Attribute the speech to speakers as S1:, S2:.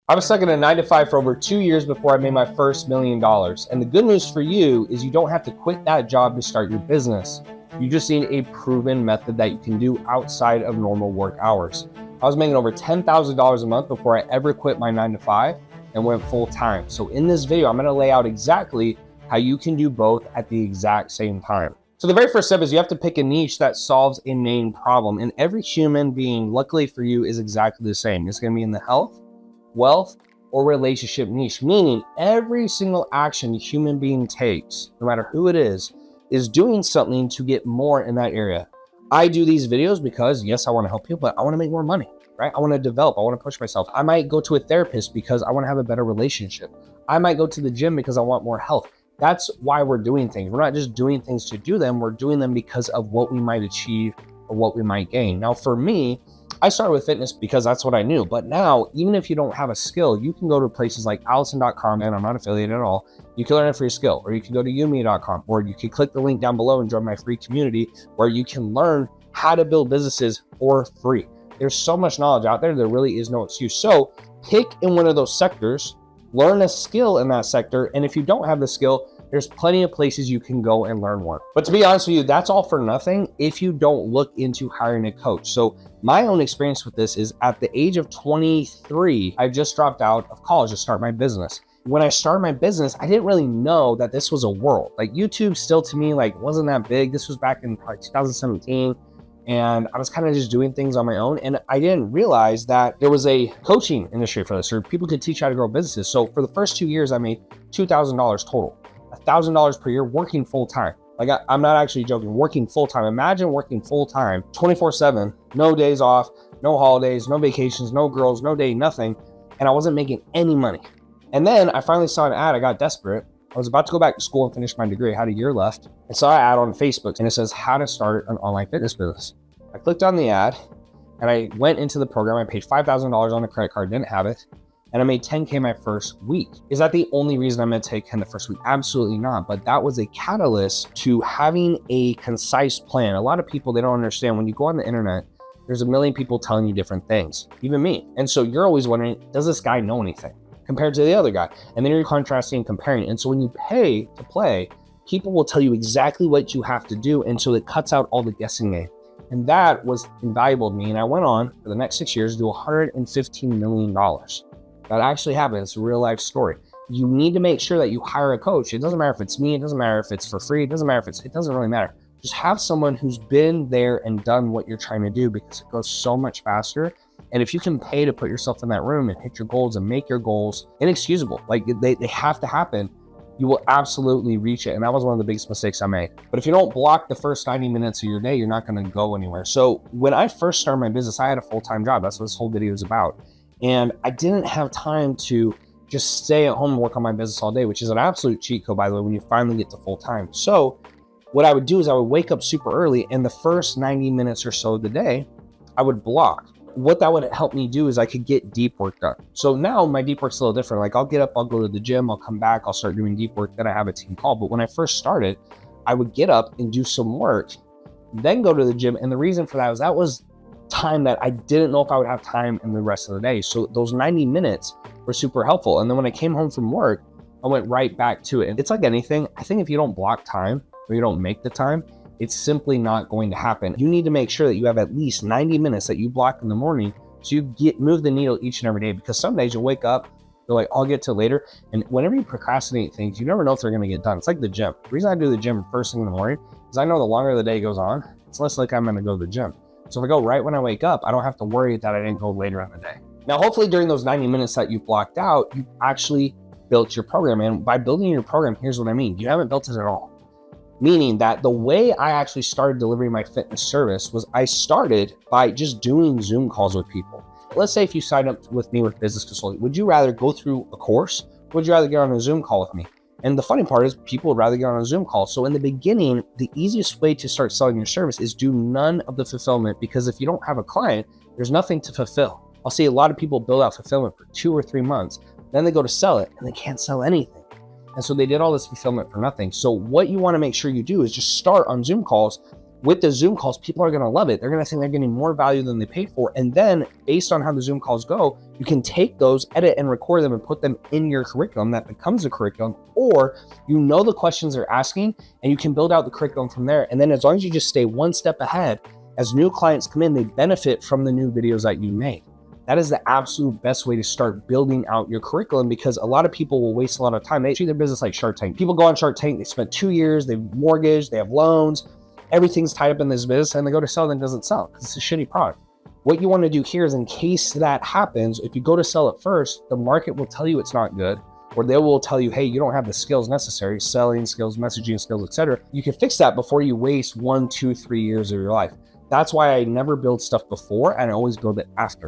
S1: I was stuck in a 9 to 5 for over 2 years before I made my first $1 million. And the good news for you is you don't have to quit that job to start your business. You just need a proven method that you can do outside of normal work hours. I was making over $10,000 a month before I ever quit my 9 to 5 and went full time. So in this video, I'm gonna lay out exactly how you can do both at the exact same time. So the very first step is you have to pick a niche that solves a main problem. And every human being, luckily for you, is exactly the same. It's gonna be in the health, wealth, or relationship niche, meaning every single action a human being takes, no matter who it is doing something to get more in that area. I do these videos because yes, I want to help people, but I want to make more money, right? I want to develop, I want to push myself. I might go to a therapist because I want to have a better relationship. I might go to the gym because I want more health. That's why we're doing things. We're not just doing things to do them, we're doing them because of what we might achieve or what we might gain. Now for me, I started with fitness because that's what I knew. But now, even if you don't have a skill, you can go to places like Allison.com, and I'm not affiliated at all. You can learn it for your skill, or you can go to Udemy.com, or you can click the link down below and join my free community where you can learn how to build businesses for free. There's so much knowledge out there, there really is no excuse. So pick in one of those sectors, learn a skill in that sector, and if you don't have the skill, there's plenty of places you can go and learn one. But to be honest with you, that's all for nothing if you don't look into hiring a coach. So my own experience with this is at the age of 23, I just dropped out of college to start my business. When I started my business, I didn't really know that this was a world. Like YouTube still to me, like wasn't that big. This was back in probably 2017. And I was kind of just doing things on my own. And I didn't realize that there was a coaching industry for this, or people could teach how to grow businesses. So for the first 2 years, I made $2,000 total. $1,000 per year working full time. Like I'm not actually joking, working full time. Imagine working full time, 24/7, no days off, no holidays, no vacations, no girls, no day, nothing. And I wasn't making any money. And then I finally saw an ad, I got desperate. I was about to go back to school and finish my degree. I had a year left. I saw an ad on Facebook and it says how to start an online fitness business. I clicked on the ad and I went into the program. I paid $5,000 on a credit card, didn't have it. And I made 10K my first week. Is that the only reason I'm gonna take 10 the first week? Absolutely not. But that was a catalyst to having a concise plan. A lot of people, they don't understand when you go on the internet, there's a million people telling you different things, even me. And so you're always wondering, does this guy know anything compared to the other guy? And then you're contrasting and comparing. And so when you pay to play, people will tell you exactly what you have to do. And so it cuts out all the guessing game. And that was invaluable to me. And I went on for the next 6 years to do $115 million. That actually happened. It's a real life story. You need to make sure that you hire a coach. It doesn't matter if it's me. It doesn't matter if it's for free. It doesn't matter if it doesn't really matter. Just have someone who's been there and done what you're trying to do because it goes so much faster. And if you can pay to put yourself in that room and hit your goals and make your goals inexcusable, like they have to happen, you will absolutely reach it. And that was one of the biggest mistakes I made. But if you don't block the first 90 minutes of your day, you're not going to go anywhere. So when I first started my business, I had a full-time job. That's what this whole video is about. And I didn't have time to just stay at home and work on my business all day, which is an absolute cheat code, by the way, when you finally get to full time. So what I would do is I would wake up super early and the first 90 minutes or so of the day, I would block. What that would help me do is I could get deep work done. So now my deep work's a little different. Like I'll get up, I'll go to the gym, I'll come back, I'll start doing deep work, then I have a team call. But when I first started, I would get up and do some work, then go to the gym. And the reason for that was time that I didn't know if I would have time in the rest of the day. So those 90 minutes were super helpful. And then when I came home from work, I went right back to it. And it's like anything. I think if you don't block time or you don't make the time, it's simply not going to happen. You need to make sure that you have at least 90 minutes that you block in the morning so you move the needle each and every day. Because some days you'll wake up, you're like, I'll get to it later. And whenever you procrastinate things, you never know if they're gonna get done. It's like the gym. The reason I do the gym first thing in the morning is I know the longer the day goes on, it's less like I'm gonna go to the gym. So if I go right when I wake up, I don't have to worry that I didn't go later in the day. Now, hopefully during those 90 minutes that you blocked out, you actually built your program. And by building your program, here's what I mean. You haven't built it at all. Meaning that the way I actually started delivering my fitness service was I started by just doing Zoom calls with people. Let's say if you signed up with me with Business Consulting, would you rather go through a course? Or would you rather get on a Zoom call with me? And the funny part is people would rather get on a Zoom call. So in the beginning, the easiest way to start selling your service is do none of the fulfillment, because if you don't have a client, there's nothing to fulfill. I'll see a lot of people build out fulfillment for 2 or 3 months. Then they go to sell it and they can't sell anything. And so they did all this fulfillment for nothing. So what you want to make sure you do is just start on Zoom calls With the Zoom calls, people are going to love it. They're going to think they're getting more value than they pay for. And then based on how the Zoom calls go, you can take those, edit and record them and put them in your curriculum that becomes a curriculum, or you know the questions they're asking and you can build out the curriculum from there. And then as long as you just stay one step ahead, as new clients come in, they benefit from the new videos that you make. That is the absolute best way to start building out your curriculum, because a lot of people will waste a lot of time. They treat their business like Shark Tank. People go on Shark Tank, they spend 2 years, they've mortgaged, they have loans, everything's tied up in this business, and they go to sell and it doesn't sell because it's a shitty product. What you want to do here is, in case that happens, if you go to sell it first, the market will tell you it's not good, or they will tell you, hey, you don't have the skills necessary, selling skills, messaging skills, etc. You can fix that before you waste 1, 2, 3 years of your life. That's why I never build stuff before and I always build it after.